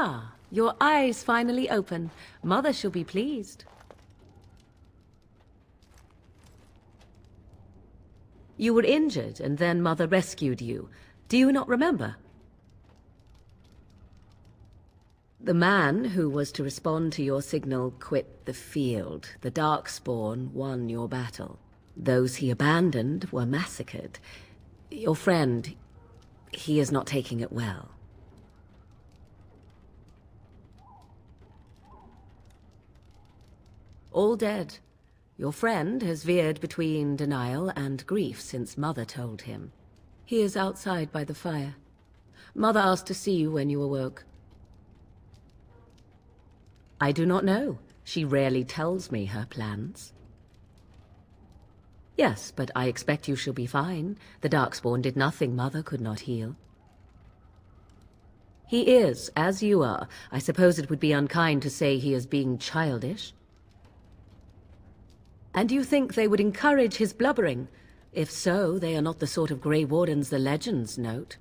Ah, your eyes finally open. Mother shall be pleased. You were injured, and then Mother rescued you. Do you not remember? The man who was to respond to your signal quit the field. The Darkspawn won your battle. Those he abandoned were massacred. Your friend, he is not taking it well. All dead. Your friend has veered between denial and grief since Mother told him. He is outside by the fire. Mother asked to see you when you awoke. I do not know. She rarely tells me her plans. Yes, but I expect you shall be fine. The Darkspawn did nothing Mother could not heal. He is, as you are. I suppose it would be unkind to say he is being childish. And you think they would encourage his blubbering? If so, they are not the sort of Grey Wardens the legends note.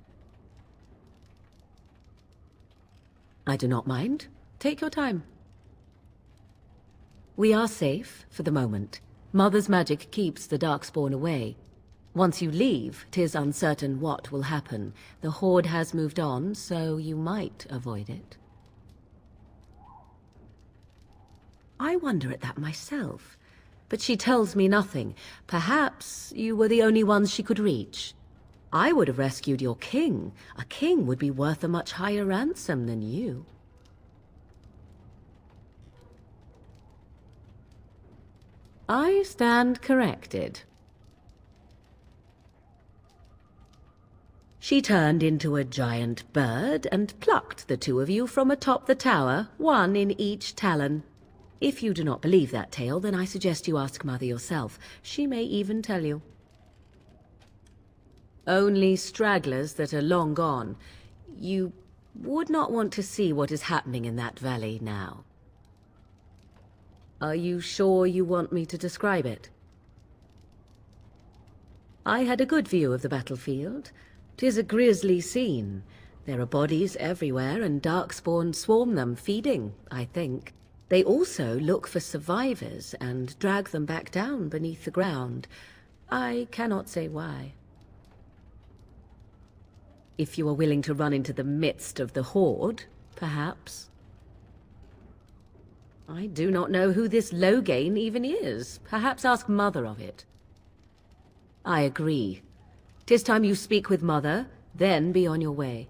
I do not mind. Take your time. We are safe, for the moment. Mother's magic keeps the Darkspawn away. Once you leave, 'tis uncertain what will happen. The Horde has moved on, so you might avoid it. I wonder at that myself. But she tells me nothing. Perhaps you were the only ones she could reach. I would have rescued your king. A king would be worth a much higher ransom than you. I stand corrected. She turned into a giant bird and plucked the two of you from atop the tower, one in each talon. If you do not believe that tale, then I suggest you ask Mother yourself. She may even tell you. Only stragglers that are long gone. You would not want to see what is happening in that valley now. Are you sure you want me to describe it? I had a good view of the battlefield. 'Tis a grisly scene. There are bodies everywhere, and Darkspawn swarm them, feeding, I think. They also look for survivors and drag them back down beneath the ground. I cannot say why. If you are willing to run into the midst of the Horde, perhaps. I do not know who this Loghain even is. Perhaps ask Mother of it. I agree. 'Tis time you speak with Mother, then be on your way.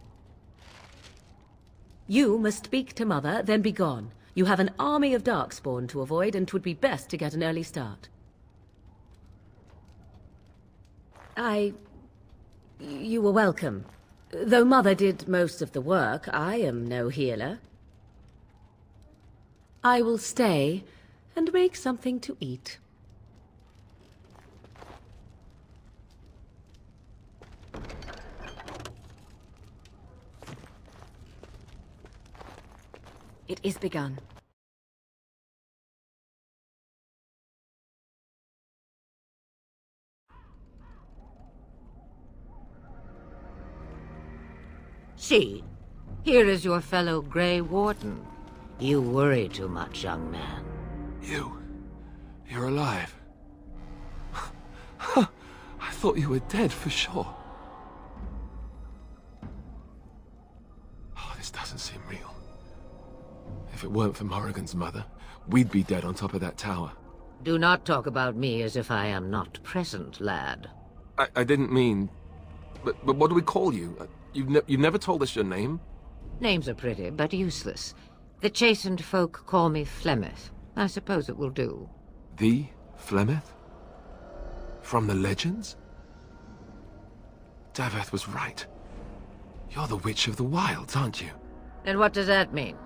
You must speak to Mother, then be gone. You have an army of Darkspawn to avoid, and 'twould be best to get an early start. You were welcome. Though Mother did most of the work, I am no healer. I will stay and make something to eat. It is begun. See, here is your fellow Grey Warden. You worry too much, young man. You're alive. I thought you were dead for sure. Oh, this doesn't seem real. If it weren't for Morrigan's mother, we'd be dead on top of that tower. Do not talk about me as if I am not present, lad. I didn't mean... But what do we call you? You've never told us your name? Names are pretty, but useless. The chastened folk call me Flemeth. I suppose it will do. The Flemeth? From the legends? Daveth was right. You're the Witch of the Wilds, aren't you? And what does that mean?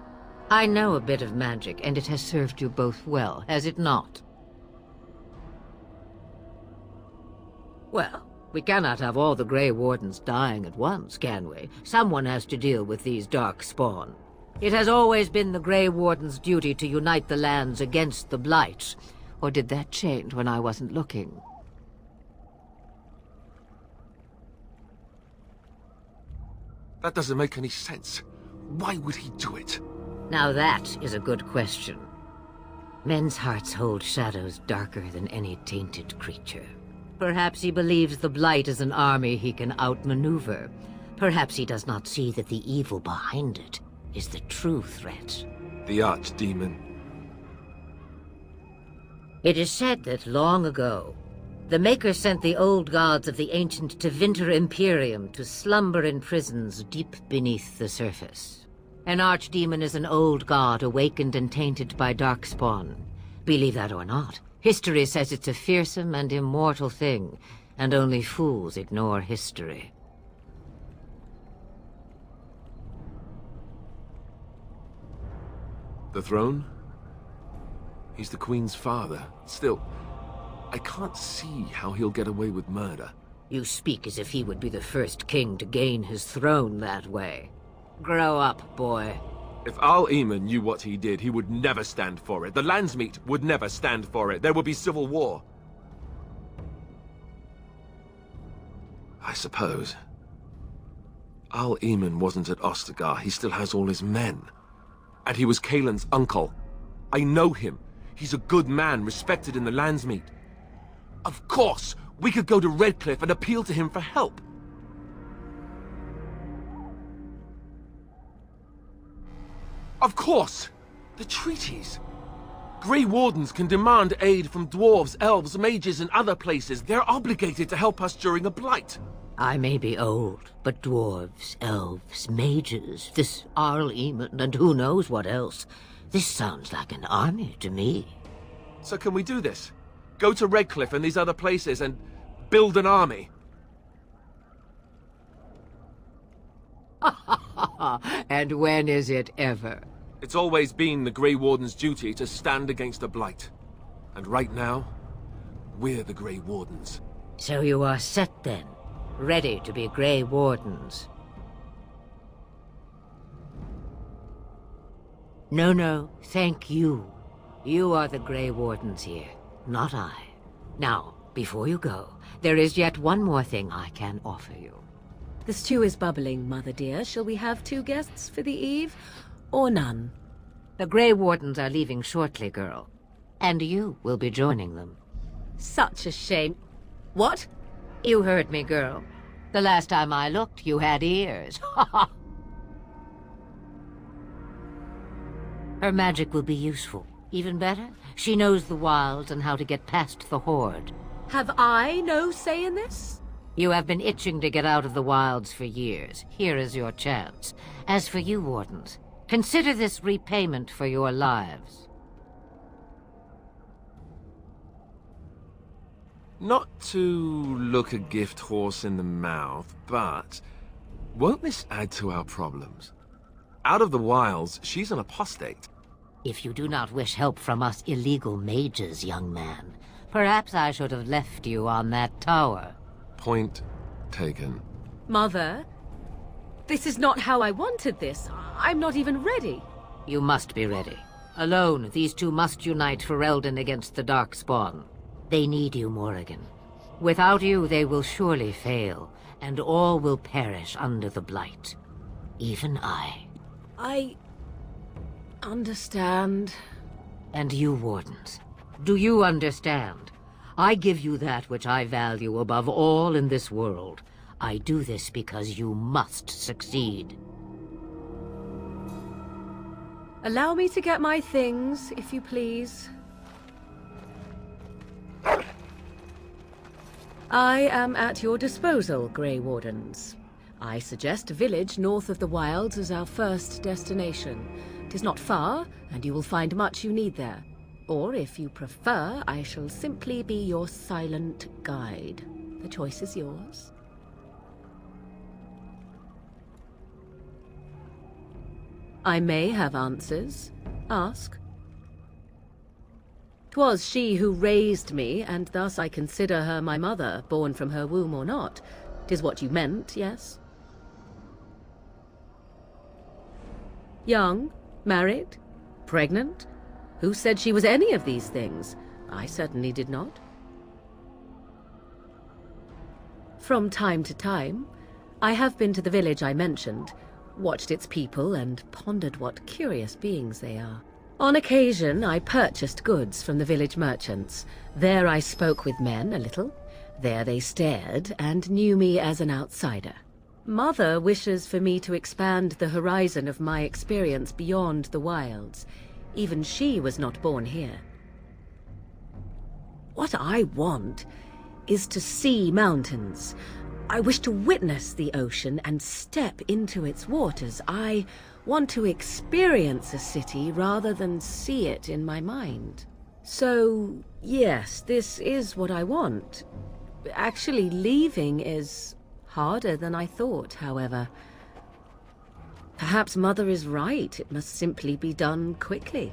I know a bit of magic, and it has served you both well, has it not? Well, we cannot have all the Grey Wardens dying at once, can we? Someone has to deal with these Darkspawn. It has always been the Grey Warden's duty to unite the lands against the Blights. Or did that change when I wasn't looking? That doesn't make any sense. Why would he do it? Now that is a good question. Men's hearts hold shadows darker than any tainted creature. Perhaps he believes the Blight is an army he can outmaneuver. Perhaps he does not see that the evil behind it is the true threat. The Archdemon. It is said that long ago, the Maker sent the old gods of the ancient Tevinter Imperium to slumber in prisons deep beneath the surface. An archdemon is an old god awakened and tainted by darkspawn. Believe that or not, history says it's a fearsome and immortal thing, and only fools ignore history. The throne? He's the Queen's father. Still, I can't see how he'll get away with murder. You speak as if he would be the first king to gain his throne that way. Grow up, boy. If Al-Eamon knew what he did, he would never stand for it. The Landsmeet would never stand for it. There would be civil war. I suppose. Al-Eamon wasn't at Ostagar. He still has all his men. And he was Kaelin's uncle. I know him. He's a good man, respected in the Landsmeet. Of course, we could go to Redcliffe and appeal to him for help. Of course! The treaties! Grey Wardens can demand aid from dwarves, elves, mages, and other places. They're obligated to help us during a blight. I may be old, but dwarves, elves, mages, this Al-Eamon, and who knows what else. This sounds like an army to me. So can we do this? Go to Redcliffe and these other places and build an army? And when is it ever? It's always been the Grey Warden's duty to stand against the Blight. And right now, we're the Grey Wardens. So you are set then, ready to be Grey Wardens. No, thank you. You are the Grey Wardens here, not I. Now, before you go, there is yet one more thing I can offer you. The stew is bubbling, Mother dear. Shall we have 2 guests for the eve, or none? The Grey Wardens are leaving shortly, girl. And you will be joining them. Such a shame. What? You heard me, girl. The last time I looked, you had ears. Ha ha! Her magic will be useful. Even better, she knows the wilds and how to get past the Horde. Have I no say in this? You have been itching to get out of the wilds for years. Here is your chance. As for you, Wardens, consider this repayment for your lives. Not to look a gift horse in the mouth, but won't this add to our problems? Out of the wilds, she's an apostate. If you do not wish help from us illegal mages, young man, perhaps I should have left you on that tower. Point taken. Mother, this is not how I wanted this. I'm not even ready. You must be ready. Alone, these two must unite for Eldon against the Darkspawn. They need you, Morrigan. Without you, they will surely fail, and all will perish under the Blight. Even I. I understand. And you, Wardens, do you understand? I give you that which I value above all in this world. I do this because you must succeed. Allow me to get my things, if you please. I am at your disposal, Grey Wardens. I suggest a village north of the wilds as our first destination. 'Tis not far, and you will find much you need there. Or, if you prefer, I shall simply be your silent guide. The choice is yours. I may have answers. Ask. 'Twas she who raised me, and thus I consider her my mother, born from her womb or not. 'Tis what you meant, yes? Young? Married? Pregnant? Who said she was any of these things? I certainly did not. From time to time, I have been to the village I mentioned. watched its people, and pondered what curious beings they are. On occasion, I purchased goods from the village merchants. There I spoke with men a little. There they stared and knew me as an outsider. Mother wishes for me to expand the horizon of my experience beyond the wilds. Even she was not born here. What I want is to see mountains. I wish to witness the ocean and step into its waters. I want to experience a city rather than see it in my mind. So, yes, this is what I want. Actually, leaving is harder than I thought, however. Perhaps Mother is right. It must simply be done quickly.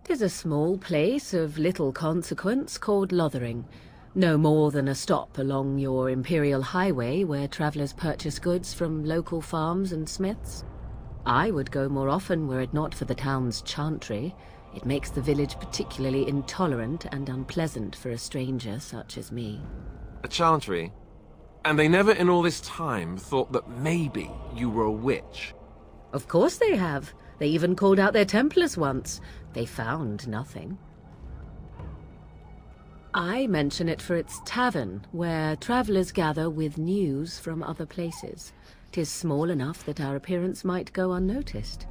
Tis a small place of little consequence called Lothering. No more than a stop along your Imperial Highway where travellers purchase goods from local farms and smiths. I would go more often were it not for the town's chantry. It makes the village particularly intolerant and unpleasant for a stranger such as me. A chantry? And they never in all this time thought that maybe you were a witch? Of course they have. They even called out their Templars once. They found nothing. I mention it for its tavern, where travellers gather with news from other places. 'Tis small enough that our appearance might go unnoticed.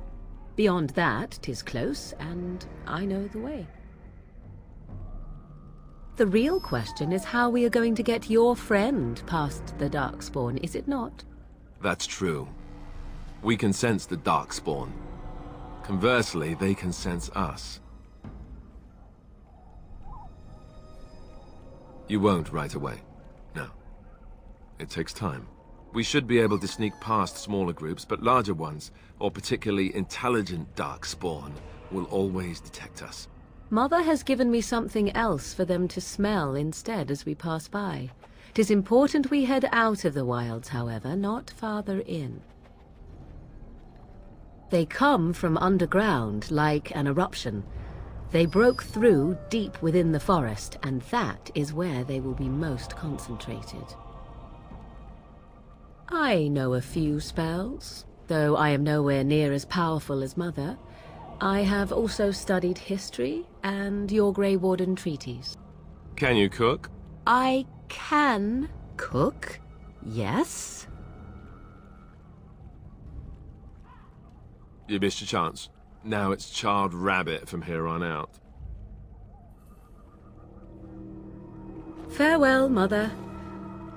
Beyond that, 'tis close, and I know the way. The real question is how we are going to get your friend past the Darkspawn, is it not? That's true. We can sense the Darkspawn. Conversely, they can sense us. You won't right away. No. It takes time. We should be able to sneak past smaller groups, but larger ones, or particularly intelligent Darkspawn, will always detect us. Mother has given me something else for them to smell instead as we pass by. 'Tis important we head out of the wilds, however, not farther in. They come from underground, like an eruption. They broke through deep within the forest, and that is where they will be most concentrated. I know a few spells, though I am nowhere near as powerful as Mother. I have also studied history and your Grey Warden treaties. Can you cook? I can cook, yes. You missed your chance. Now it's charred rabbit from here on out. Farewell, Mother.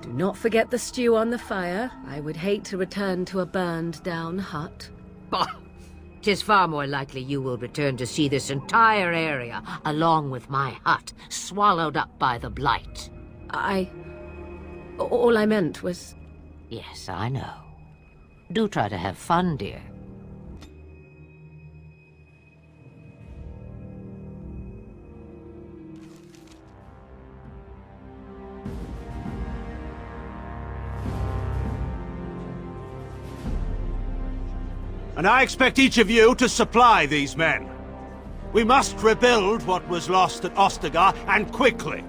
Do not forget the stew on the fire. I would hate to return to a burned-down hut. Bah! 'Tis far more likely you will return to see this entire area, along with my hut, swallowed up by the blight. All I meant was... Yes, I know. Do try to have fun, dear. And I expect each of you to supply these men. We must rebuild what was lost at Ostagar, and quickly.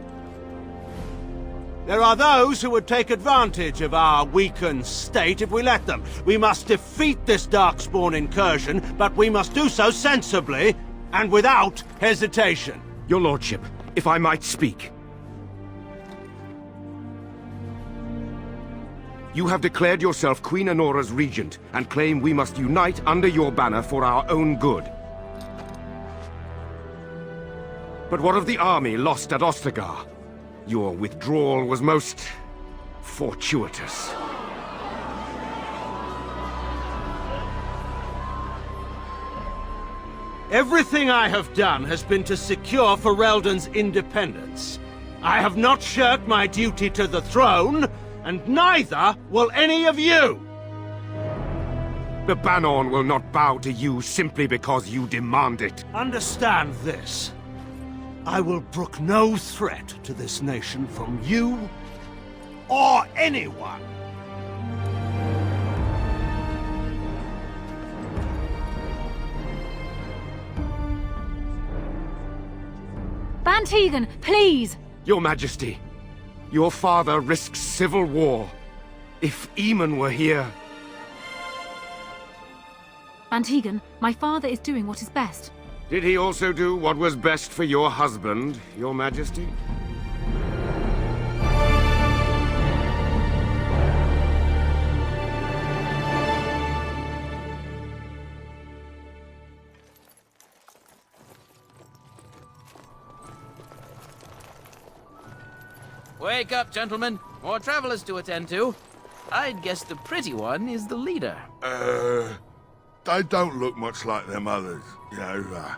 There are those who would take advantage of our weakened state if we let them. We must defeat this Darkspawn incursion, but we must do so sensibly and without hesitation. Your lordship, if I might speak. You have declared yourself Queen Honora's regent, and claim we must unite under your banner for our own good. But what of the army lost at Ostagar? Your withdrawal was most... fortuitous. Everything I have done has been to secure Ferelden's independence. I have not shirked my duty to the throne, and neither will any of you! The Banon will not bow to you simply because you demand it. Understand this. I will brook no threat to this nation from you or anyone. Bantegan, please! Your Majesty, Your father risks civil war. If Eamon were here... Antigon, my father is doing what is best. Did he also do what was best for your husband, Your Majesty? Wake up, gentlemen. More travelers to attend to. I'd guess the pretty one is the leader. They don't look much like them others. You know,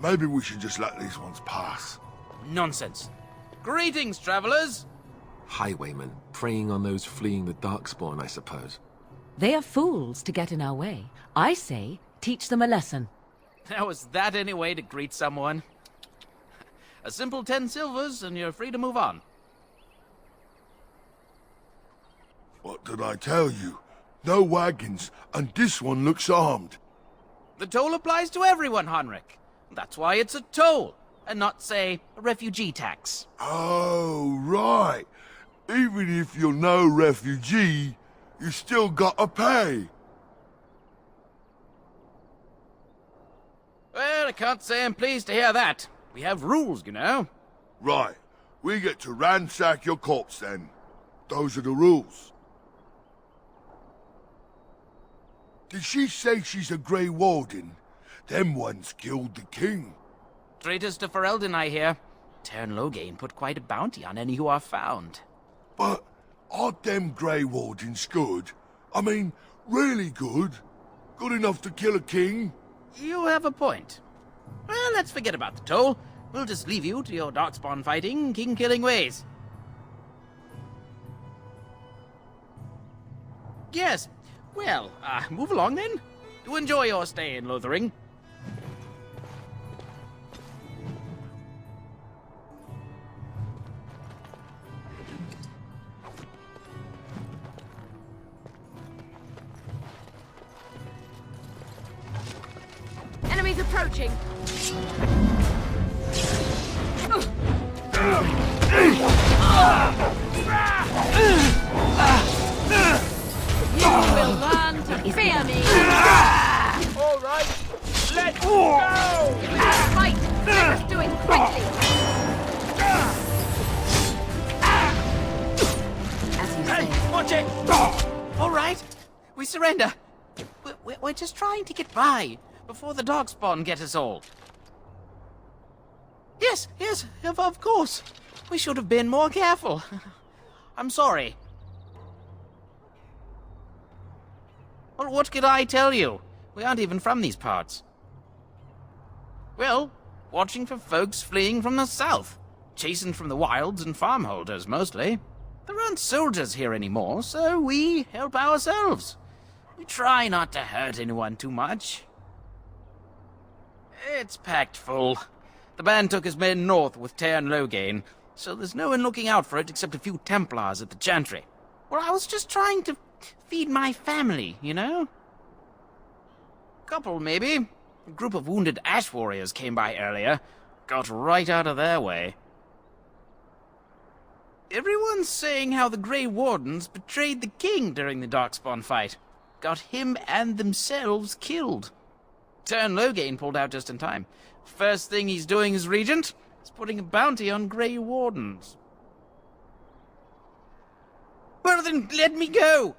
maybe we should just let these ones pass. Nonsense. Greetings, travelers. Highwaymen, preying on those fleeing the Darkspawn, I suppose. They are fools to get in our way. I say, teach them a lesson. Now, is that any way to greet someone? A simple 10 silvers, and you're free to move on. What did I tell you? No wagons, and this one looks armed. The toll applies to everyone, Henrik. That's why it's a toll, and not, say, a refugee tax. Oh, right. Even if you're no refugee, you still gotta pay. Well, I can't say I'm pleased to hear that. We have rules, you know. Right. We get to ransack your corpse then. Those are the rules. Did she say she's a Grey Warden? Them ones killed the king. Traitors to Ferelden, I hear. Tern Loghain put quite a bounty on any who are found. But aren't them Grey Wardens good? I mean, really good? Good enough to kill a king? You have a point. Well, let's forget about the toll. We'll just leave you to your darkspawn fighting, king-killing ways. Yes. Well, move along then. Do enjoy your stay in Lothering. Enemies approaching! You will learn to fear me! All right, let's go! If we don't fight, let us do it quickly! As you Hey, say. watch it! All right, we surrender. We're just trying to get by before the darkspawn get us all. Yes, of course. We should have been more careful. I'm sorry. Well, what could I tell you? We aren't even from these parts. Well, watching for folks fleeing from the south. Chasing from the wilds and farmholders, mostly. There aren't soldiers here anymore, so we help ourselves. We try not to hurt anyone too much. It's packed full. The band took his men north with Tern Loghain, so there's no one looking out for it except a few Templars at the Chantry. Well, I was just trying to feed my family, you know? Couple, maybe. A group of wounded ash warriors came by earlier. Got right out of their way. Everyone's saying how the Grey Wardens betrayed the king during the Darkspawn fight. Got him and themselves killed. Tern Loghain pulled out just in time. First thing he's doing as regent is putting a bounty on Grey Wardens. Well then, let me go!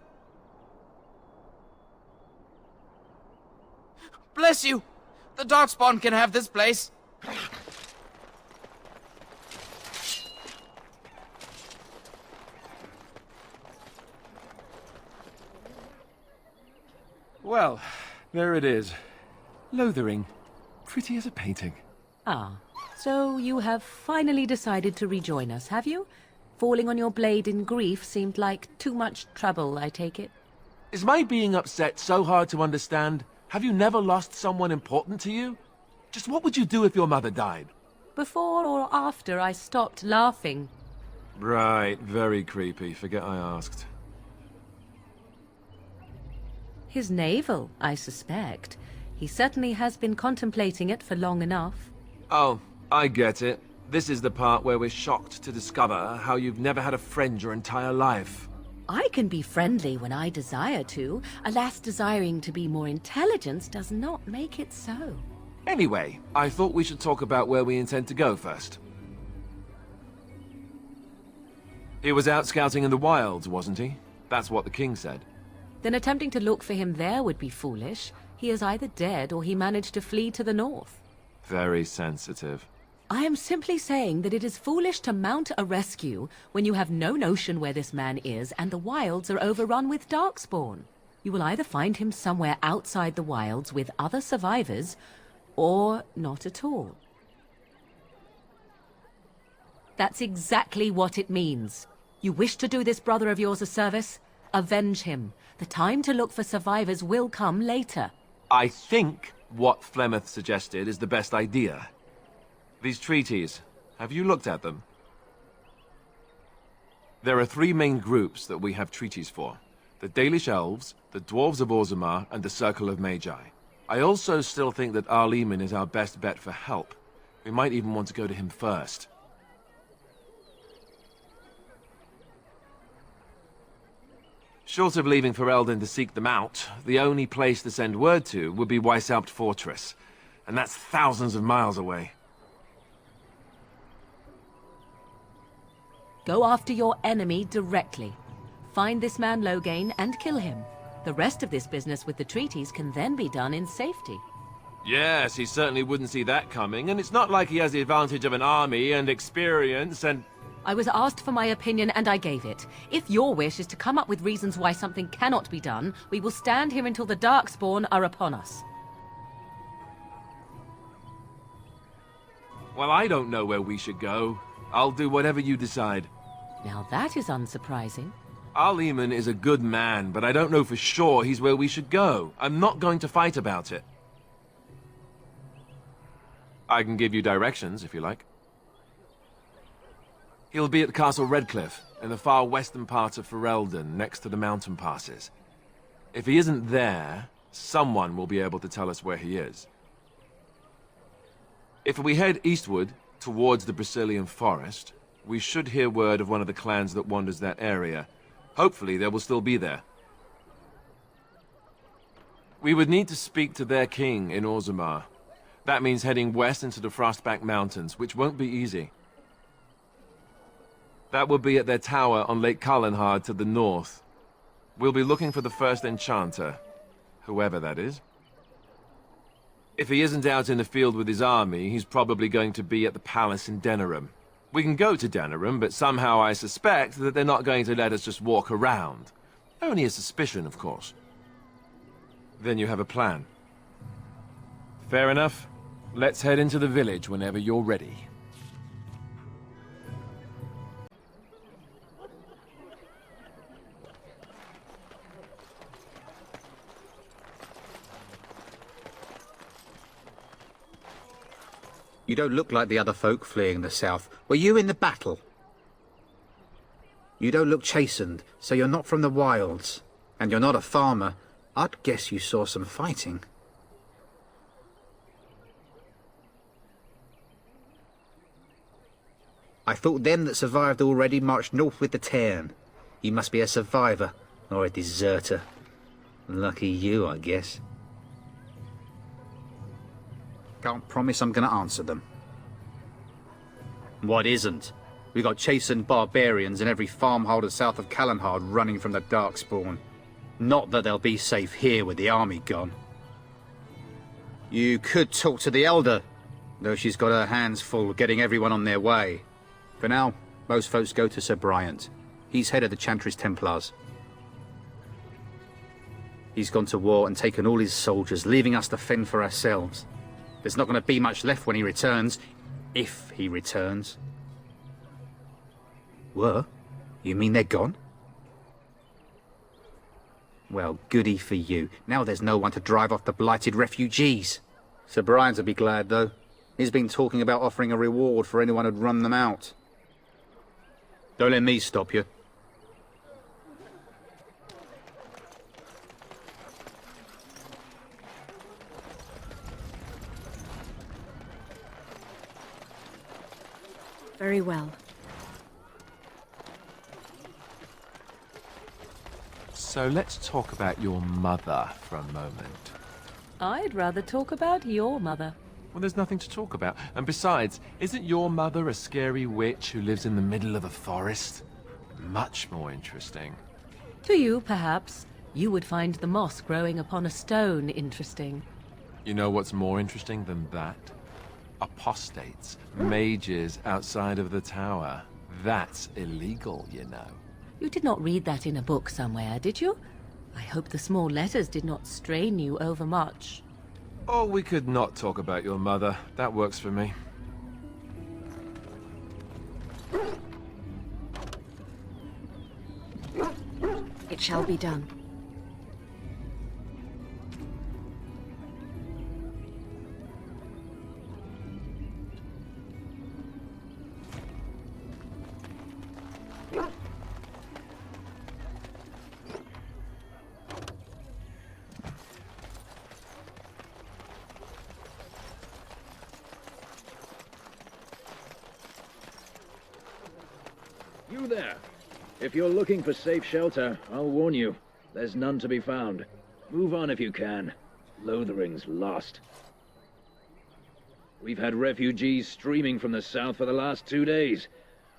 Bless you! The Darkspawn can have this place. Well, there it is. Lothering. Pretty as a painting. Ah, so you have finally decided to rejoin us, have you? Falling on your blade in grief seemed like too much trouble, I take it. Is my being upset so hard to understand? Have you never lost someone important to you? Just what would you do if your mother died? Before or after I stopped laughing. Right, very creepy. Forget I asked. His navel, I suspect. He certainly has been contemplating it for long enough. Oh, I get it. This is the part where we're shocked to discover how you've never had a friend your entire life. I can be friendly when I desire to. Alas, desiring to be more intelligent does not make it so. Anyway, I thought we should talk about where we intend to go first. He was out scouting in the wilds, wasn't he? That's what the king said. Then attempting to look for him there would be foolish. He is either dead or he managed to flee to the north. Very sensitive. I am simply saying that it is foolish to mount a rescue when you have no notion where this man is and the wilds are overrun with darkspawn. You will either find him somewhere outside the wilds with other survivors, or not at all. That's exactly what it means. You wish to do this brother of yours a service? Avenge him. The time to look for survivors will come later. I think what Flemeth suggested is the best idea. These treaties, have you looked at them? There are 3 main groups that we have treaties for. The Dalish Elves, the Dwarves of Orzammar, and the Circle of Magi. I also still think that Arleman is our best bet for help. We might even want to go to him first. Short of leaving Ferelden to seek them out, the only place to send word to would be Weishaupt Fortress. And that's thousands of miles away. Go after your enemy directly. Find this man Loghain and kill him. The rest of this business with the treaties can then be done in safety. Yes, he certainly wouldn't see that coming, and it's not like he has the advantage of an army and experience and... I was asked for my opinion and I gave it. If your wish is to come up with reasons why something cannot be done, we will stand here until the Darkspawn are upon us. Well, I don't know where we should go. I'll do whatever you decide. Now that is unsurprising. Arleman is a good man, but I don't know for sure he's where we should go. I'm not going to fight about it. I can give you directions, if you like. He'll be at Castle Redcliffe, in the far western part of Ferelden, next to the mountain passes. If he isn't there, someone will be able to tell us where he is. If we head eastward, towards the Brazilian forest, we should hear word of one of the clans that wanders that area. Hopefully they will still be there. We would need to speak to their king in Orzammar. That means heading west into the Frostback Mountains, which won't be easy. That will be at their tower on Lake Calenhard to the north. We'll be looking for the first enchanter, whoever that is. If he isn't out in the field with his army, he's probably going to be at the palace in Denerim. We can go to Denerim, but somehow I suspect that they're not going to let us just walk around. Only a suspicion, of course. Then you have a plan. Fair enough. Let's head into the village whenever you're ready. You don't look like the other folk fleeing the south. Were you in the battle? You don't look chastened, so you're not from the wilds. And you're not a farmer. I'd guess you saw some fighting. I thought them that survived already marched north with the Tairn. You must be a survivor, or a deserter. Lucky you, I guess. Can't promise I'm going to answer them. What isn't? We got chastened barbarians in every farmholder south of Calenhard running from the Darkspawn. Not that they'll be safe here with the army gone. You could talk to the Elder, though she's got her hands full getting everyone on their way. For now, most folks go to Sir Bryant. He's head of the Chantry's Templars. He's gone to war and taken all his soldiers, leaving us to fend for ourselves. There's not going to be much left when he returns, if he returns. Were? You mean they're gone? Well, goody for you. Now there's no one to drive off the blighted refugees. Sir Brian'll be glad, though. He's been talking about offering a reward for anyone who'd run them out. Don't let me stop you. Very well. So let's talk about your mother for a moment. I'd rather talk about your mother. Well, there's nothing to talk about. And besides, isn't your mother a scary witch who lives in the middle of a forest? Much more interesting. To you, perhaps. You would find the moss growing upon a stone interesting. You know what's more interesting than that? Apostates, mages outside of the tower. That's illegal, you know. You did not read that in a book somewhere, did you? I hope the small letters did not strain you overmuch. Oh, we could not talk about your mother. That works for me. It shall be done. You there. If you're looking for safe shelter, I'll warn you. There's none to be found. Move on if you can. Lothering's lost. We've had refugees streaming from the south for the last 2 days.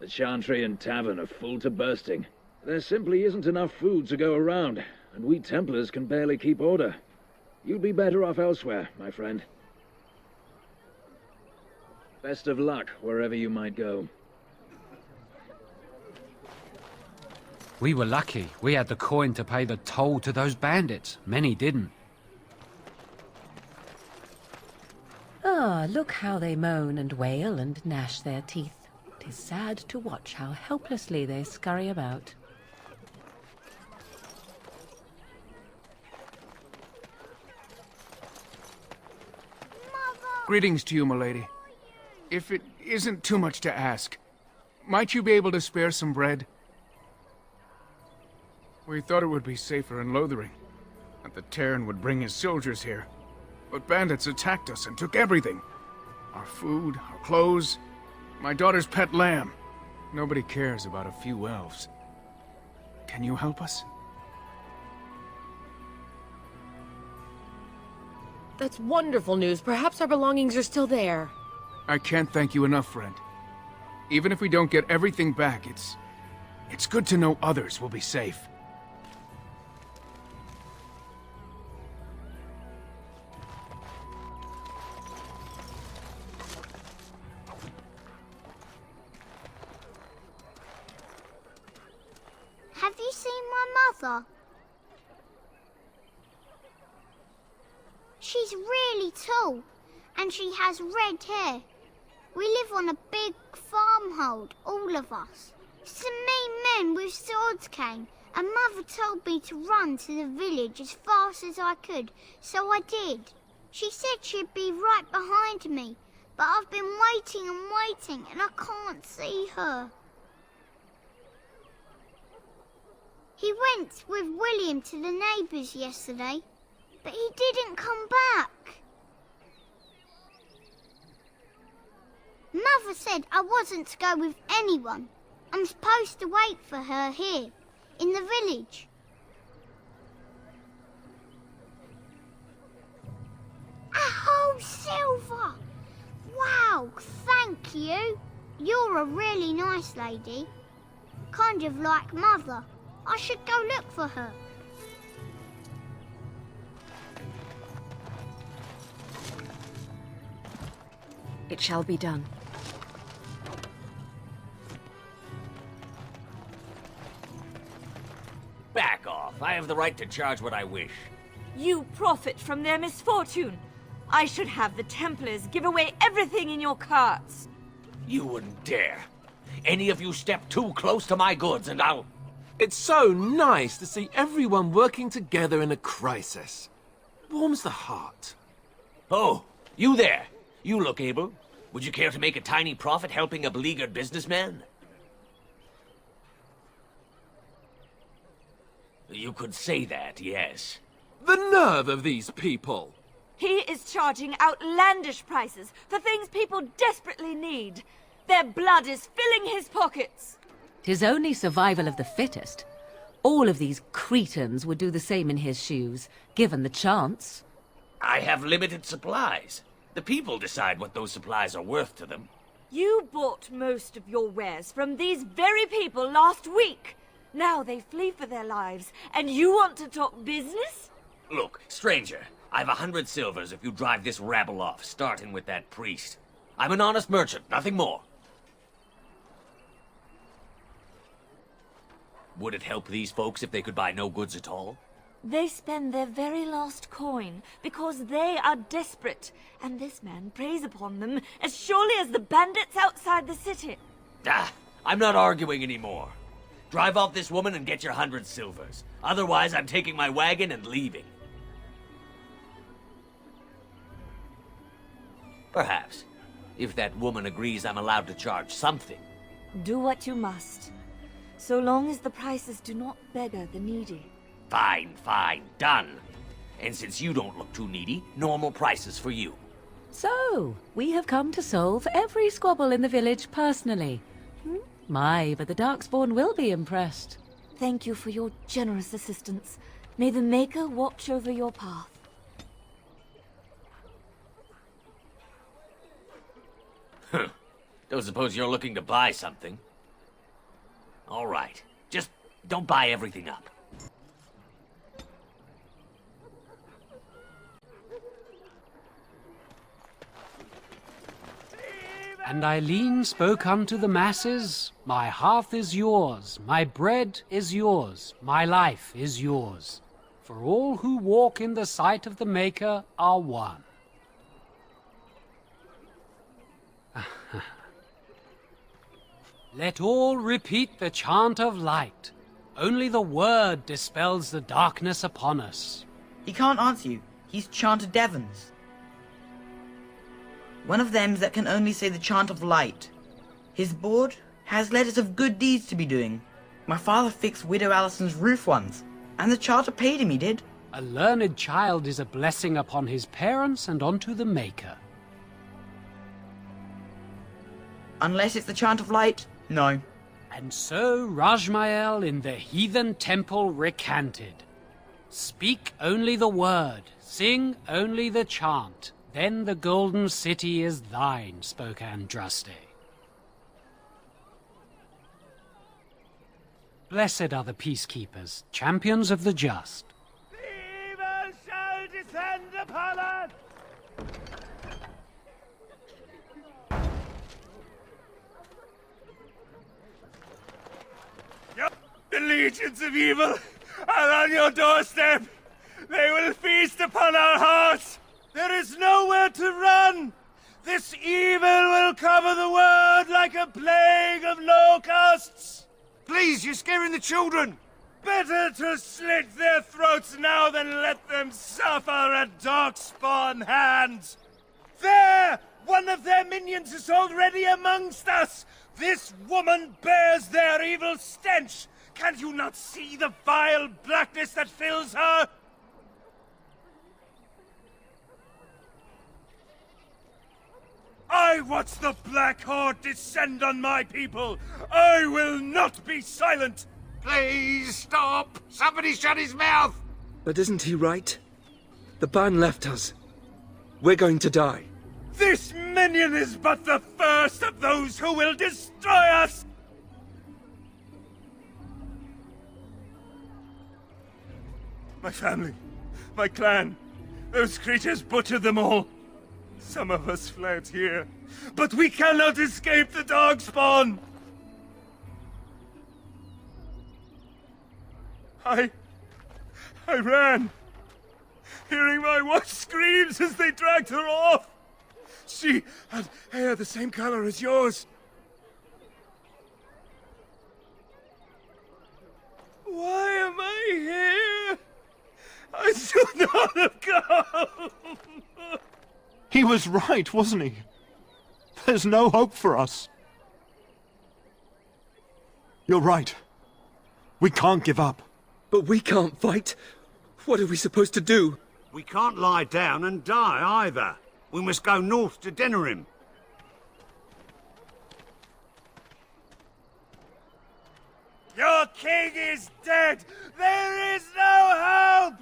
The Chantry and Tavern are full to bursting. There simply isn't enough food to go around, and we Templars can barely keep order. You'd be better off elsewhere, my friend. Best of luck wherever you might go. We were lucky. We had the coin to pay the toll to those bandits. Many didn't. Ah, look how they moan and wail and gnash their teeth. 'Tis sad to watch how helplessly they scurry about. Greetings to you, milady. If it isn't too much to ask, might you be able to spare some bread? We thought it would be safer in Lothering, that the Terran would bring his soldiers here. But bandits attacked us and took everything. Our food, our clothes, my daughter's pet lamb. Nobody cares about a few elves. Can you help us? That's wonderful news. Perhaps our belongings are still there. I can't thank you enough, friend. Even if we don't get everything back, it's good to know others will be safe. Have you seen my mother? She's really tall, and she has red hair. We live on a big farmhold, all of us. Some mean men with swords came, and Mother told me to run to the village as fast as I could, so I did. She said she'd be right behind me, but I've been waiting and waiting, and I can't see her. He went with William to the neighbours yesterday, but he didn't come back. Mother said I wasn't to go with anyone. I'm supposed to wait for her here, in the village. A whole silver! Wow, thank you. You're a really nice lady. Kind of like Mother. I should go look for her. It shall be done. Back off. I have the right to charge what I wish. You profit from their misfortune. I should have the Templars give away everything in your carts. You wouldn't dare. Any of you step too close to my goods and I'll... It's so nice to see everyone working together in a crisis. Warms the heart. Oh, you there. You look able. Would you care to make a tiny profit helping a beleaguered businessman? You could say that, yes. The nerve of these people! He is charging outlandish prices for things people desperately need. Their blood is filling his pockets. 'Tis only survival of the fittest. All of these cretins would do the same in his shoes, given the chance. I have limited supplies. The people decide what those supplies are worth to them. You bought most of your wares from these very people last week. Now they flee for their lives, and you want to talk business? Look, stranger, I've 100 silvers if you drive this rabble off, starting with that priest. I'm an honest merchant, nothing more. Would it help these folks if they could buy no goods at all? They spend their very last coin because they are desperate, and this man preys upon them as surely as the bandits outside the city. Ah, I'm not arguing anymore. Drive off this woman and get your 100 silvers. Otherwise, I'm taking my wagon and leaving. Perhaps, if that woman agrees I'm allowed to charge something. Do what you must, so long as the prices do not beggar the needy. Fine, fine, done. And since you don't look too needy, normal prices for you. So, we have come to solve every squabble in the village personally. My, but the Darkspawn will be impressed. Thank you for your generous assistance. May the Maker watch over your path. Don't suppose you're looking to buy something? All right. Just don't buy everything up. And Eileen spoke unto the masses, My hearth is yours, my bread is yours, my life is yours. For all who walk in the sight of the Maker are one. Let all repeat the chant of light. Only the word dispels the darkness upon us. He can't answer you. He's chanted Devons. One of them that can only say the chant of light. His board has letters of good deeds to be doing. My father fixed Widow Alison's roof once, and the charter paid him, he did. A learned child is a blessing upon his parents and unto the Maker. Unless it's the chant of light, no. And so Rajmael in the heathen temple recanted. Speak only the word, sing only the chant, then the golden city is thine, spoke Andraste. Blessed are the peacekeepers, champions of the just. The evil shall descend upon us! The legions of evil are on your doorstep. They will feast upon our hearts. There is nowhere to run. This evil will cover the world like a plague of locusts. Please, you're scaring the children. Better to slit their throats now than let them suffer at Darkspawn hands. There! One of their minions is already amongst us. This woman bears their evil stench. Can you not see the vile blackness that fills her? I watch the Black Horde descend on my people. I will not be silent. Please stop! Somebody shut his mouth! But isn't he right? The ban left us. We're going to die. This minion is but the first of those who will destroy us! My family, my clan, those creatures butchered them all. Some of us fled here, but we cannot escape the Darkspawn! I ran, hearing my wife's screams as they dragged her off. She had hair the same color as yours. Why am I here? I should not have come! He was right, wasn't he? There's no hope for us. You're right. We can't give up. But we can't fight. What are we supposed to do? We can't lie down and die either. We must go north to Denerim. Your king is dead! There is no hope!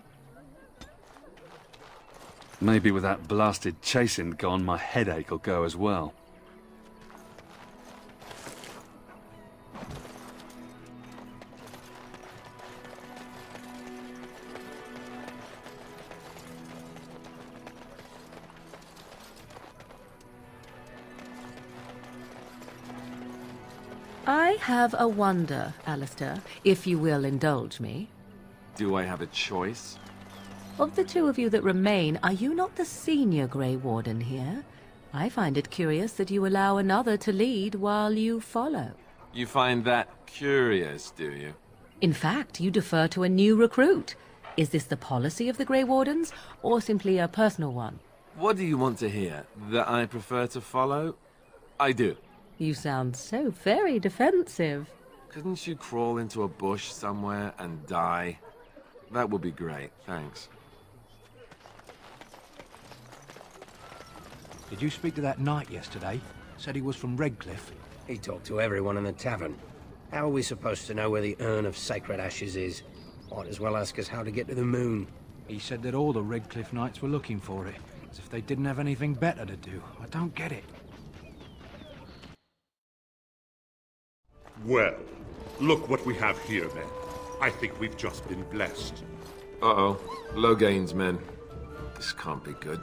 Maybe with that blasted chasing gone, my headache will go as well. I have a wonder, Alistair, if you will indulge me. Do I have a choice? Of the two of you that remain, are you not the senior Grey Warden here? I find it curious that you allow another to lead while you follow. You find that curious, do you? In fact, you defer to a new recruit. Is this the policy of the Grey Wardens, or simply a personal one? What do you want to hear? That I prefer to follow? I do. You sound so very defensive. Couldn't you crawl into a bush somewhere and die? That would be great, thanks. Did you speak to that knight yesterday? Said he was from Redcliffe. He talked to everyone in the tavern. How are we supposed to know where the urn of sacred ashes is? Might as well ask us how to get to the moon. He said that all the Redcliffe knights were looking for it, as if they didn't have anything better to do. I don't get it. Well, look what we have here, then. I think we've just been blessed. Uh-oh. Loghain's men. This can't be good.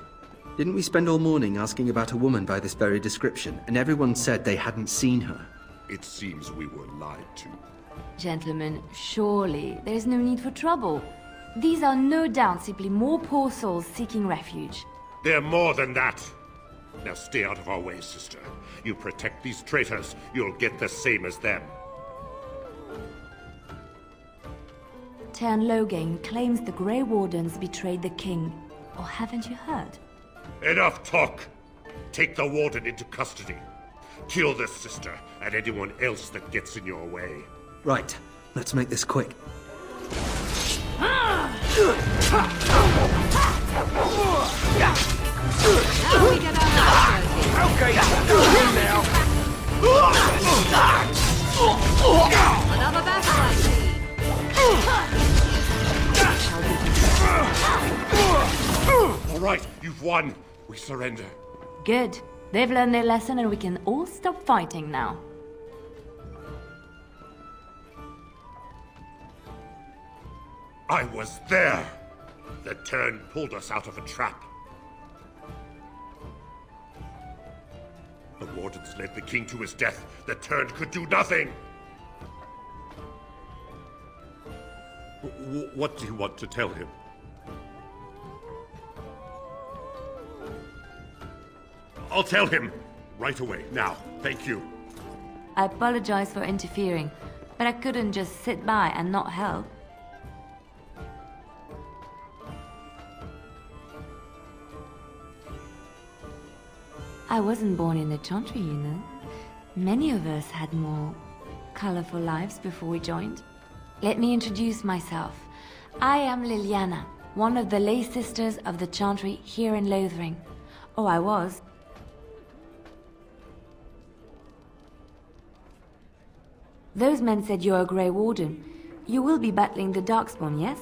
Didn't we spend all morning asking about a woman by this very description, and everyone said they hadn't seen her? It seems we were lied to. Gentlemen, surely there is no need for trouble. These are no doubt simply more poor souls seeking refuge. They're more than that. Now stay out of our way, sister. You protect these traitors, you'll get the same as them. Tern Loghain claims the Grey Wardens betrayed the king. Or haven't you heard? Enough talk! Take the warden into custody. Kill this sister and anyone else that gets in your way. Right, let's make this quick. Now we get our Okay, now. Another battle, I see. All right, you've won. We surrender. Good. They've learned their lesson and we can all stop fighting now. I was there. The Tern pulled us out of a trap. The wardens led the king to his death. The Tern could do nothing. What do you want to tell him? I'll tell him right away, now. Thank you. I apologize for interfering, but I couldn't just sit by and not help. I wasn't born in the Chantry, you know. Many of us had more colorful lives before we joined. Let me introduce myself. I am Liliana, one of the lay sisters of the Chantry here in Lothering. Oh, I was. Those men said you're a Grey Warden. You will be battling the Darkspawn, yes?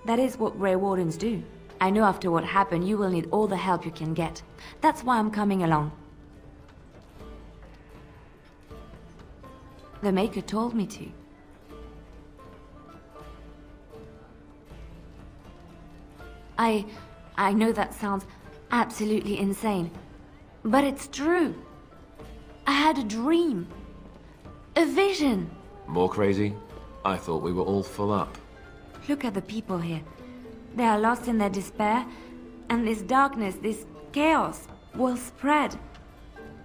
That is what Grey Wardens do. I know after what happened, you will need all the help you can get. That's why I'm coming along. The Maker told me to. I know that sounds absolutely insane, but it's true. I had a dream. A vision. More crazy? I thought we were all full up. Look at the people here. They are lost in their despair, and this darkness, this chaos, will spread.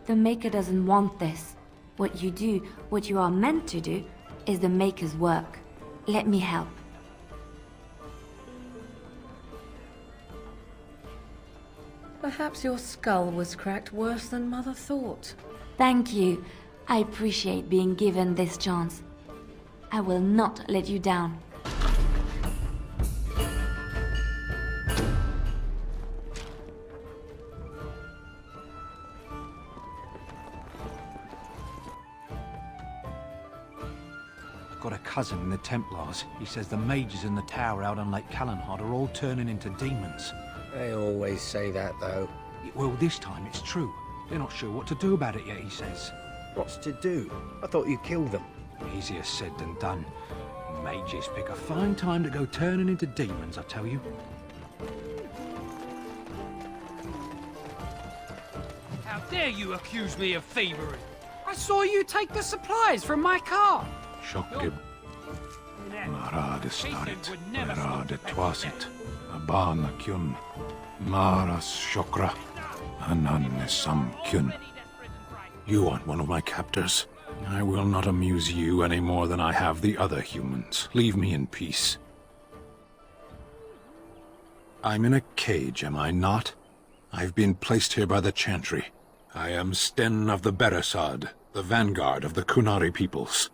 The Maker doesn't want this. What you do, what you are meant to do, is the Maker's work. Let me help. Perhaps your skull was cracked worse than Mother thought. Thank you. I appreciate being given this chance. I will not let you down. got a cousin in the Templars. He says the mages in the tower out on Lake Calenhard are all turning into demons. They always say that, though. Well, this time it's true. They're not sure what to do about it yet, he says. What's to do? I thought you killed them. Easier said than done. Mages pick a fine time to go turning into demons, I tell you. How dare you accuse me of thievery? I saw you take the supplies from my car. Shockib. Mara de starit, Mara de twasit, Abana kyun, Maras shokra, Anan sam kyun. You aren't one of my captors. I will not amuse you any more than I have the other humans. Leave me in peace. I'm in a cage, am I not? I've been placed here by the Chantry. I am Sten of the Beresad, the vanguard of the Kunari peoples.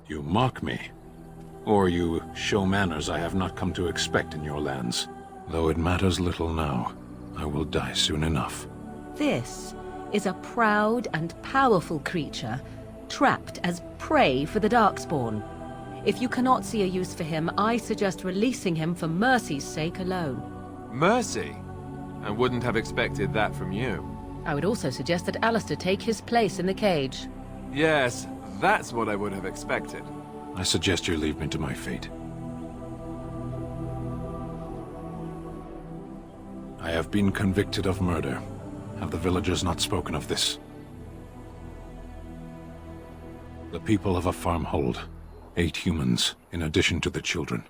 You mock me, or you show manners I have not come to expect in your lands. Though it matters little now, I will die soon enough. This is a proud and powerful creature, trapped as prey for the Darkspawn. If you cannot see a use for him, I suggest releasing him for mercy's sake alone. Mercy? I wouldn't have expected that from you. I would also suggest that Alistair take his place in the cage. Yes, that's what I would have expected. I suggest you leave me to my fate. I have been convicted of murder. Have the villagers not spoken of this? The people of a farm hold 8 humans, in addition to the children.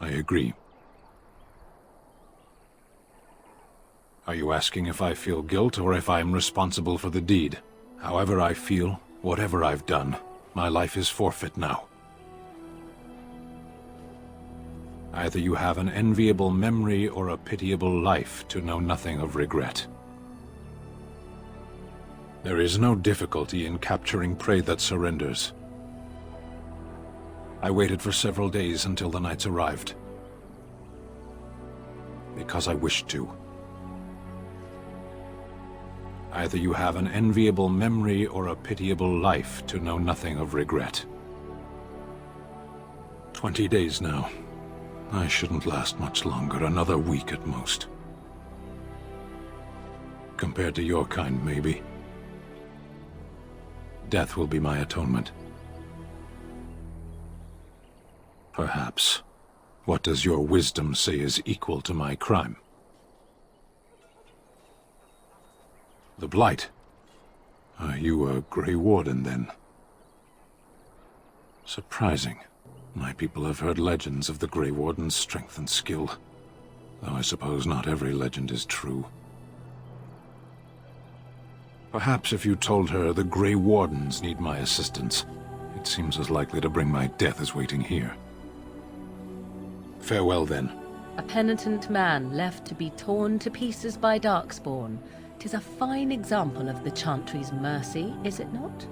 I agree. Are you asking if I feel guilt or if I am responsible for the deed? However I feel, whatever I've done, my life is forfeit now. Either you have an enviable memory or a pitiable life to know nothing of regret. There is no difficulty in capturing prey that surrenders. I waited for several days until the knights arrived. Because I wished to. Either you have an enviable memory or a pitiable life to know nothing of regret. 20 days now. I shouldn't last much longer, another week at most. Compared to your kind, maybe. Death will be my atonement. Perhaps. What does your wisdom say is equal to my crime? The Blight. Are you a Grey Warden, then? Surprising. My people have heard legends of the Grey Warden's strength and skill, though I suppose not every legend is true. Perhaps if you told her the Grey Wardens need my assistance, it seems as likely to bring my death as waiting here. Farewell, then. A penitent man left to be torn to pieces by Darkspawn. 'Tis a fine example of the Chantry's mercy, is it not?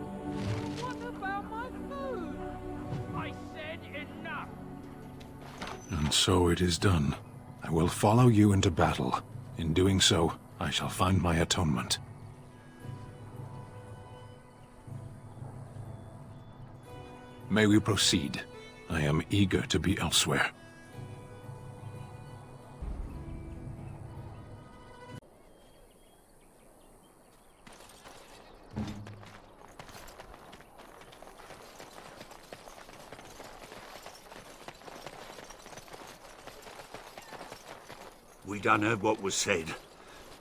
And so it is done. I will follow you into battle. In doing so, I shall find my atonement. May we proceed? I am eager to be elsewhere. We done heard what was said.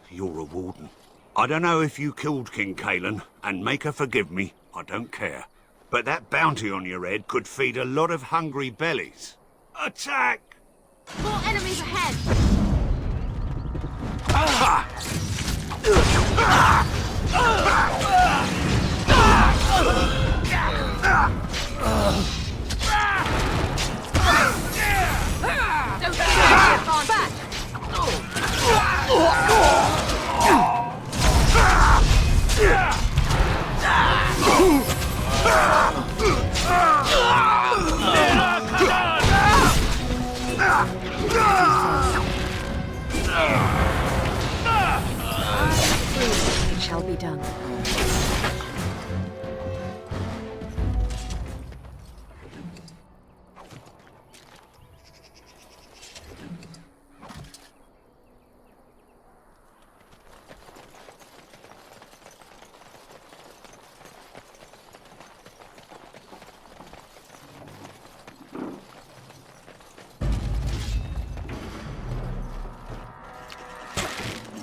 You're a warden. I don't know if you killed King Cailan, and make her forgive me, I don't care. But that bounty on your head could feed a lot of hungry bellies. Attack! More enemies ahead! Don't get back! shall be done.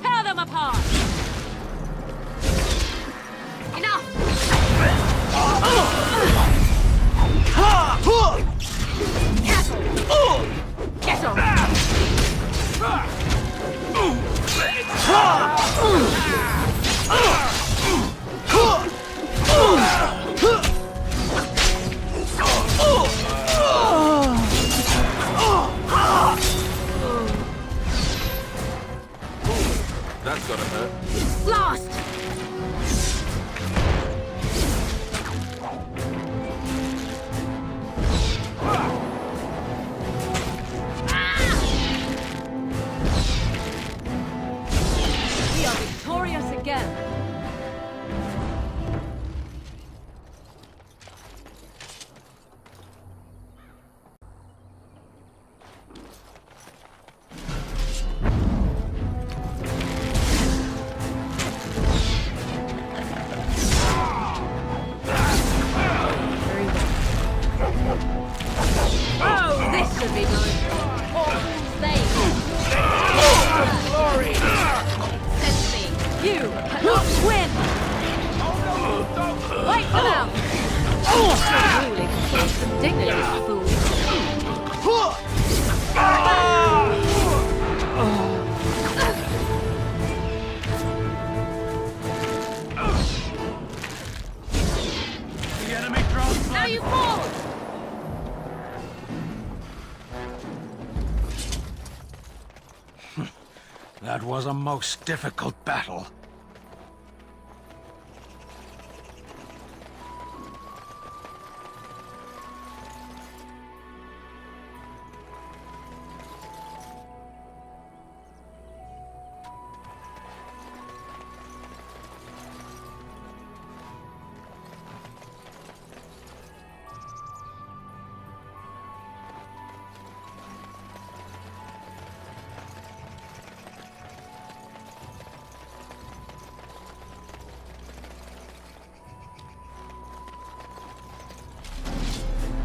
Tear them apart! Enough! Get on! That's gotta hurt. Blast! We are victorious again. Oh, this should be good. Awful thing. Glory! Sense me. You cannot win! Wait for them! Ruling with some dignity, fool. The enemy drops. Now you fall! That was a most difficult battle.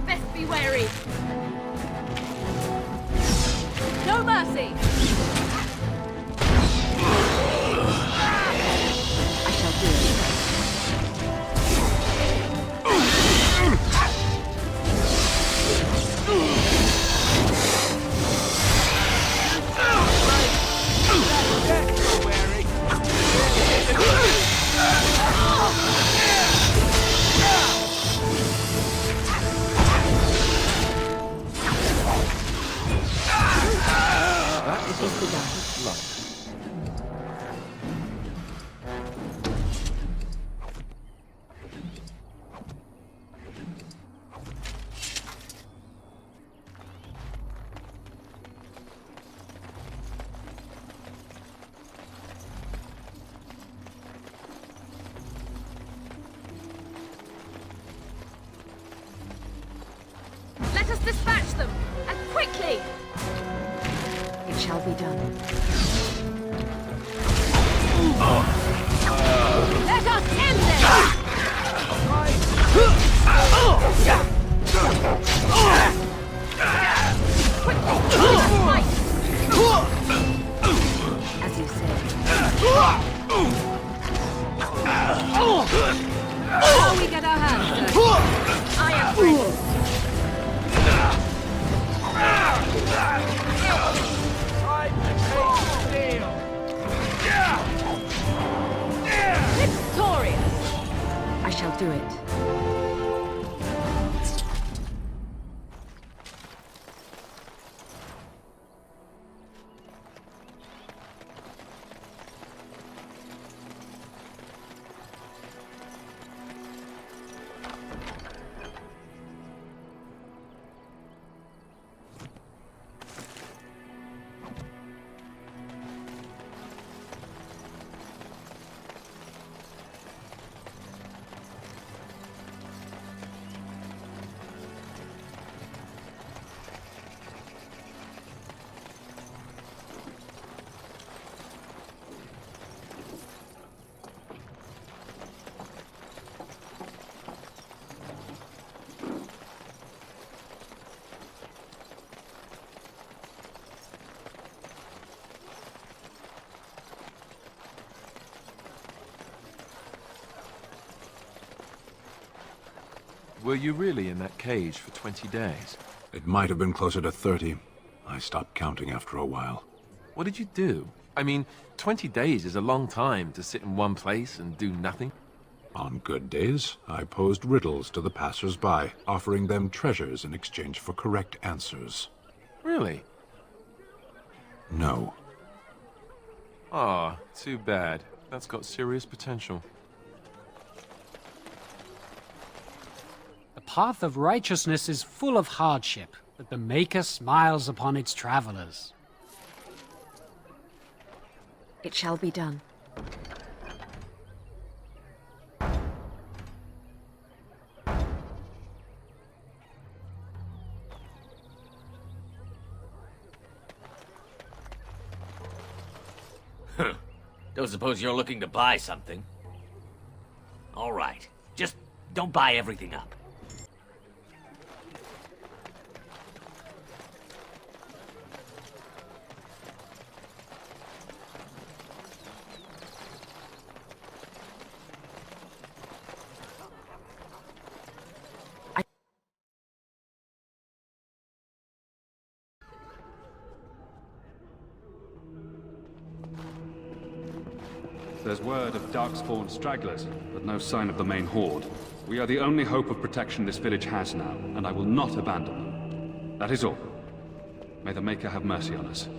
Best be wary. No mercy! I shall do it. Let us dispatch them, and quickly! It shall be done. Let us end this! Fight! As you say. Now we get our hands dirty. I am ready. Victorious! I shall do it. Were you really in that cage for 20 days? It might have been closer to 30. I stopped counting after a while. What did you do? I mean, 20 days is a long time to sit in one place and do nothing. On good days, I posed riddles to the passers-by, offering them treasures in exchange for correct answers. Really? No. Ah, too bad. That's got serious potential. The path of righteousness is full of hardship, but the Maker smiles upon its travelers. It shall be done. Don't suppose you're looking to buy something? All right. Just don't buy everything up. There's word of darkspawn stragglers, but no sign of the main horde. We are the only hope of protection this village has now, and I will not abandon them. That is all. May the Maker have mercy on us.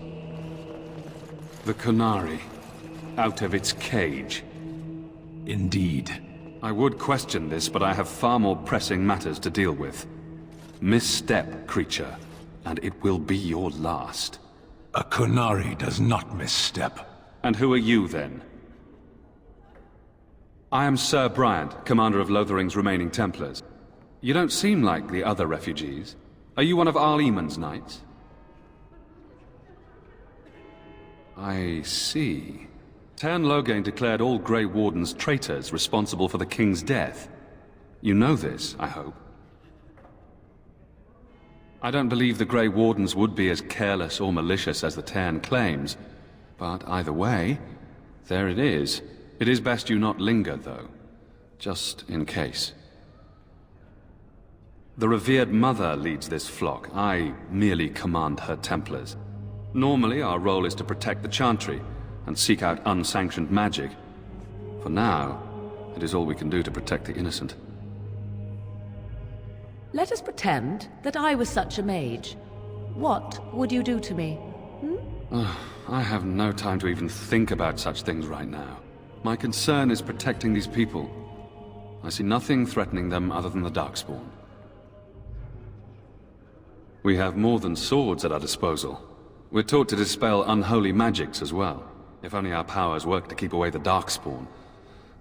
The Qunari, out of its cage. Indeed. I would question this, but I have far more pressing matters to deal with. Misstep, creature, and it will be your last. A Qunari does not misstep. And who are you, then? I am Sir Bryant, commander of Lothering's remaining Templars. You don't seem like the other refugees. Are you one of Arl Eamon's knights? I see. Tairn Loghain declared all Grey Wardens traitors responsible for the King's death. You know this, I hope. I don't believe the Grey Wardens would be as careless or malicious as the Tairn claims. But either way, there it is. It is best you not linger, though. Just in case. The revered mother leads this flock. I merely command her Templars. Normally, our role is to protect the Chantry and seek out unsanctioned magic. For now, it is all we can do to protect the innocent. Let us pretend that I was such a mage. What would you do to me? I have no time to even think about such things right now. My concern is protecting these people. I see nothing threatening them other than the Darkspawn. We have more than swords at our disposal. We're taught to dispel unholy magics as well. If only our powers work to keep away the Darkspawn.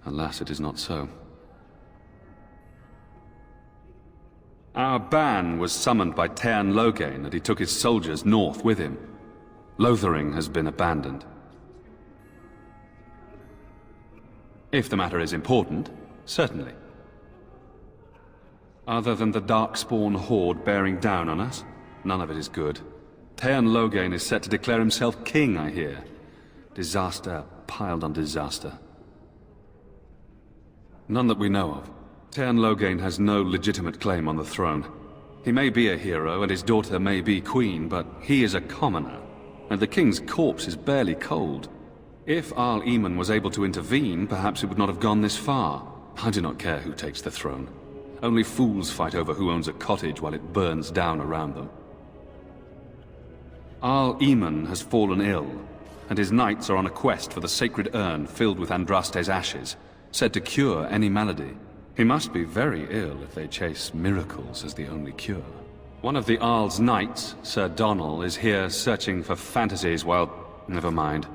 Alas, it is not so. Our ban was summoned by Tairn Loghain, and he took his soldiers north with him. Lothering has been abandoned. If the matter is important, certainly. Other than the Darkspawn horde bearing down on us, none of it is good. Tairn Loghain is set to declare himself king, I hear. Disaster piled on disaster. None that we know of. Tairn Loghain has no legitimate claim on the throne. He may be a hero, and his daughter may be queen, but he is a commoner, and the king's corpse is barely cold. If Arl Eamon was able to intervene, perhaps it would not have gone this far. I do not care who takes the throne. Only fools fight over who owns a cottage while it burns down around them. Arl Eamon has fallen ill, and his knights are on a quest for the sacred urn filled with Andraste's ashes, said to cure any malady. He must be very ill if they chase miracles as the only cure. One of the Arl's knights, Sir Donnell, is here searching for fantasies while... never mind.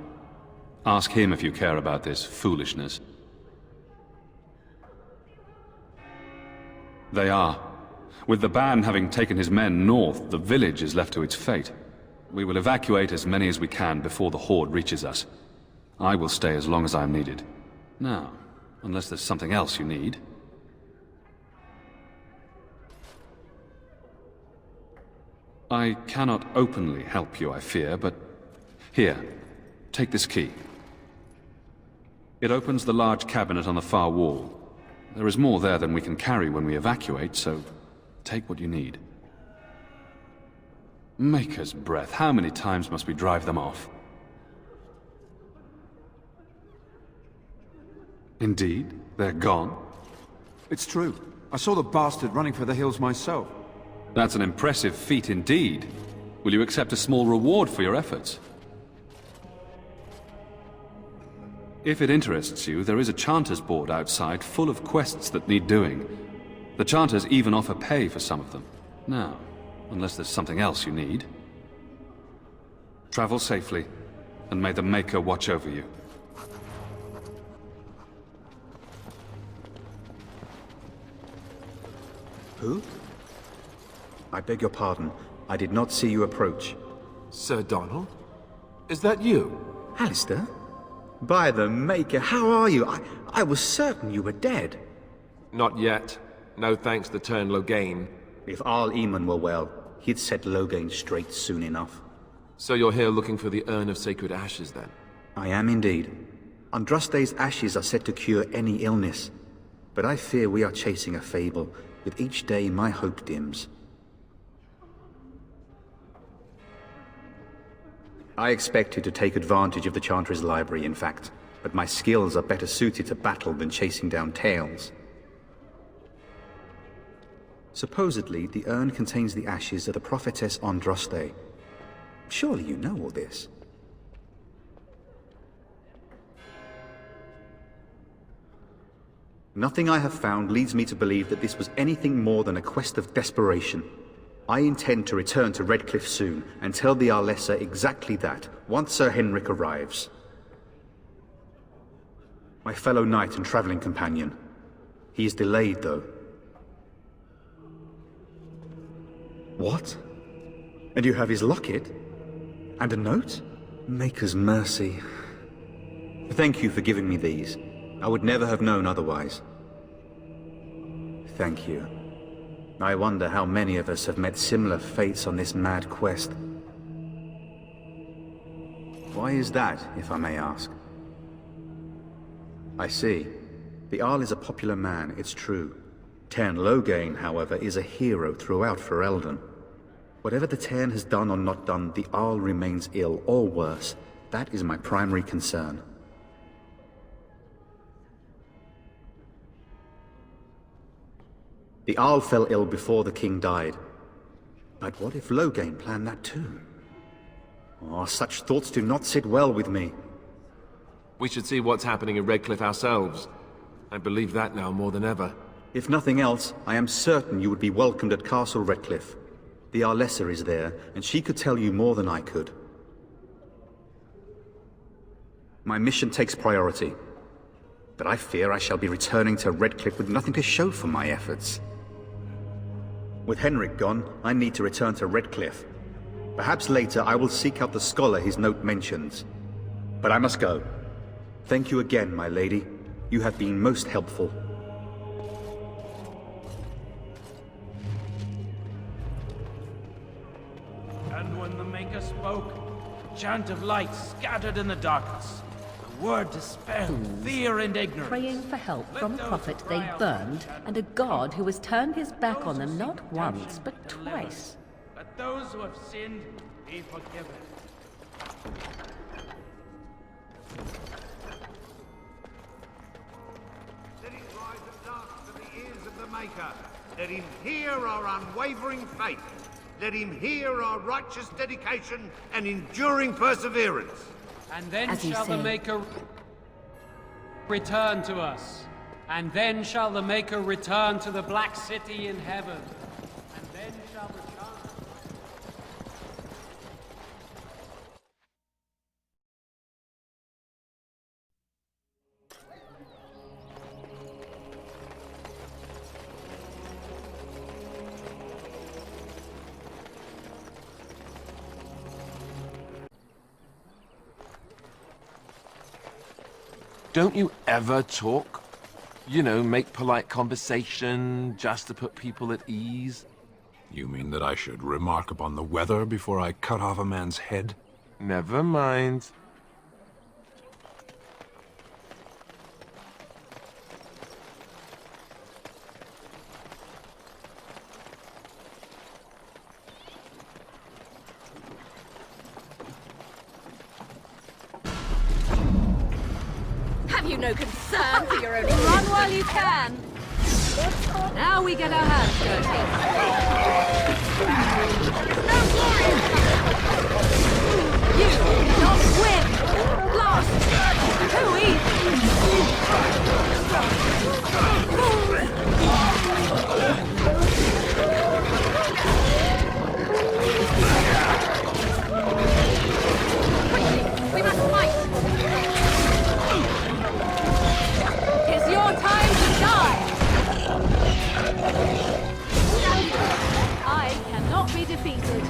Ask him if you care about this foolishness. They are. With the ban having taken his men north, the village is left to its fate. We will evacuate as many as we can before the horde reaches us. I will stay as long as I am needed. Now, unless there's something else you need. I cannot openly help you, I fear, but... Here, take this key. It opens the large cabinet on the far wall. There is more there than we can carry when we evacuate, so take what you need. Maker's breath, how many times must we drive them off? Indeed, they're gone. It's true. I saw the bastard running for the hills myself. That's an impressive feat indeed. Will you accept a small reward for your efforts? If it interests you, there is a Chanter's board outside full of quests that need doing. The Chanters even offer pay for some of them. Now, unless there's something else you need. Travel safely, and may the Maker watch over you. Who? I beg your pardon. I did not see you approach. Sir Donald? Is that you? Alistair? By the Maker, how are you? I was certain you were dead. Not yet. No thanks to Turn Logain. If Arl Eamon were well, he'd set Logain straight soon enough. So you're here looking for the Urn of Sacred Ashes, then? I am indeed. Andraste's ashes are said to cure any illness. But I fear we are chasing a fable. With each day, my hope dims. I expected to take advantage of the Chantry's library, in fact, but my skills are better suited to battle than chasing down tales. Supposedly, the urn contains the ashes of the prophetess Andraste. Surely you know all this. Nothing I have found leads me to believe that this was anything more than a quest of desperation. I intend to return to Redcliffe soon, and tell the Arlessa exactly that, once Sir Henrik arrives. My fellow knight and traveling companion. He is delayed, though. What? And you have his locket? And a note? Maker's mercy. Thank you for giving me these. I would never have known otherwise. Thank you. I wonder how many of us have met similar fates on this mad quest. Why is that, if I may ask? I see. The Arl is a popular man, it's true. Tern Logain, however, is a hero throughout Ferelden. Whatever the Tern has done or not done, the Arl remains ill, or worse. That is my primary concern. The Arl fell ill before the king died. But what if Logain planned that too? Oh, such thoughts do not sit well with me. We should see what's happening in Redcliffe ourselves. I believe that now more than ever. If nothing else, I am certain you would be welcomed at Castle Redcliffe. The Arlessa is there, and she could tell you more than I could. My mission takes priority. But I fear I shall be returning to Redcliffe with nothing to show for my efforts. With Henrik gone, I need to return to Redcliffe. Perhaps later I will seek out the scholar his note mentions. But I must go. Thank you again, my lady. You have been most helpful. And when the Maker spoke, a chant of light scattered in the darkness. The word dispelled fear and ignorance. Praying for help from a prophet they burned, and a god who has turned his back on them not once, but twice. Let those who have sinned be forgiven. Let it rise at last to the ears of the Maker. Let him hear our unwavering faith. Let him hear our righteous dedication and enduring perseverance. And then shall the Maker return to us. And then shall the Maker return to the Black City in heaven. And then shall the Don't you ever talk? You know, make polite conversation, just to put people at ease? You mean that I should remark upon the weather before I cut off a man's head? Never mind. Have you no concern for your own... Run while you can! Now we get our hands dirty. No glory in you cannot win! Blast! Too Quickly, we must fight! It's your time to die! I cannot be defeated.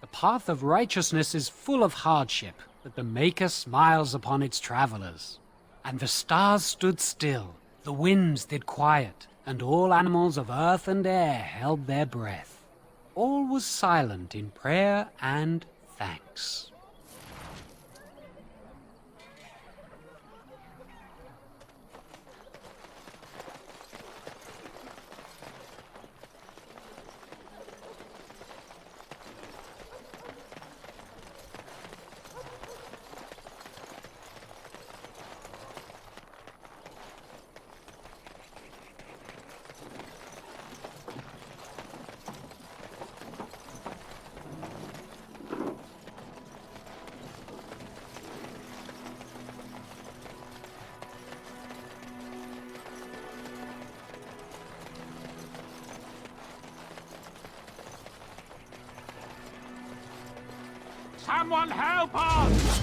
The path of righteousness is full of hardship, but the Maker smiles upon its travelers. And the stars stood still, the winds did quiet, and all animals of earth and air held their breath. All was silent in prayer and thanks. Someone help us!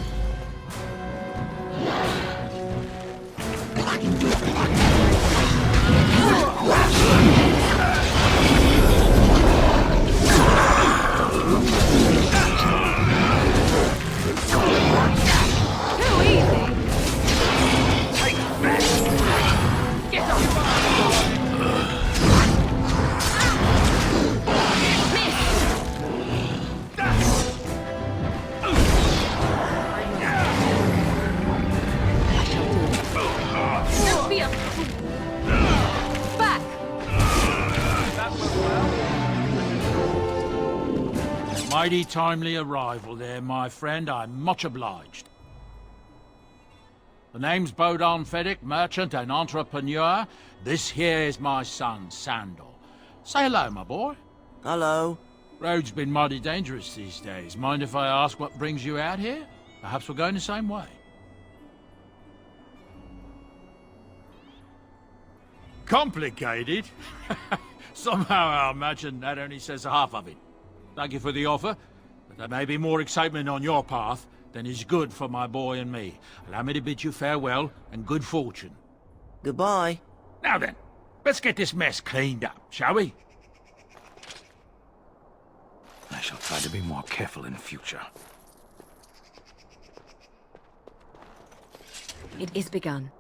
Too easy! Take this! Get off! Mighty timely arrival there, my friend. I'm much obliged. The name's Bodon Feddick, merchant and entrepreneur. This here is my son, Sandor. Say hello, my boy. Hello. Road's been mighty dangerous these days. Mind if I ask what brings you out here? Perhaps we're going the same way. Complicated? Somehow I imagine that only says half of it. Thank you for the offer, but there may be more excitement on your path than is good for my boy and me. Allow me to bid you farewell and good fortune. Goodbye. Now then, let's get this mess cleaned up, shall we? I shall try to be more careful in future. It is begun.